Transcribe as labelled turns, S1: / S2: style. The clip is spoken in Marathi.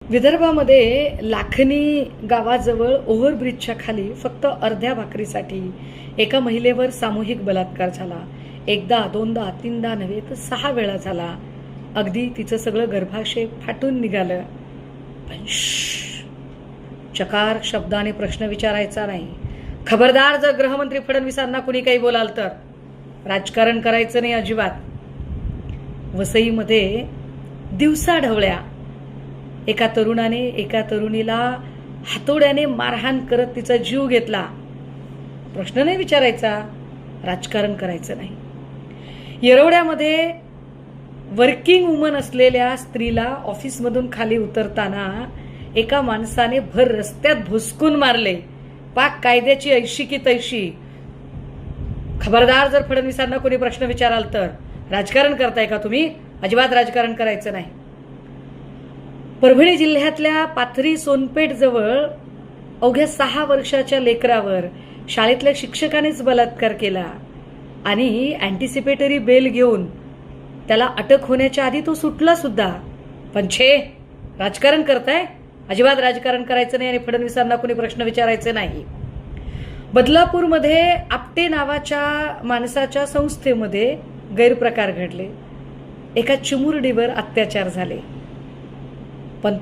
S1: विदर्भामध्ये लाखनी गावाजवळ ओव्हरब्रिजच्या खाली फक्त अर्ध्या भाकरीसाठी एका महिलेवर सामूहिक बलात्कार झाला. एकदा, दोनदा, तीनदा नव्हे तर 6 वेळा झाला. अगदी तिचं सगळं गर्भाशय फाटून निघालं. पण चकार शब्दाने प्रश्न विचारायचा नाही. खबरदार, जर गृहमंत्री फडणवीसांना कुणी काही बोलाल तर राजकारण करायचं नाही अजिबात. वसईमध्ये दिवसाढवळ्या एका तरुणाने एका तरुणीला हातोड्याने मारहाण करत तिचा जीव घेतला. प्रश्न नाही विचारायचा, राजकारण करायचं नाही. येरवड्यामध्ये वर्किंग वुमन असलेल्या स्त्रीला ऑफिसमधून खाली उतरताना एका माणसाने भर रस्त्यात भुसकून मारले. पाक कायद्याची ऐशी की तैशी. खबरदार, जर फडणवीसांना कोणी प्रश्न विचाराल तर राजकारण करताय का तुम्ही? अजिबात राजकारण करायचं नाही. परभणी जिल्ह्यातल्या पाथरी सोनपेठ जवळ अवघ्या 6 वर्षाच्या लेकरावर शाळेतल्या शिक्षकानेच बलात्कार केला आणि अँटिसिपेटरी बेल घेऊन त्याला अटक होण्याच्या आधी तो सुटला सुद्धा. पण राजकारण करताय? अजिबात राजकारण करायचं नाही आणि फडणवीसांना कोणी प्रश्न विचारायचे नाही. बदलापूरमध्ये आपटे नावाच्या माणसाच्या संस्थेमध्ये गैरप्रकार घडले. एका चिमुरडीवर अत्याचार झाले. पण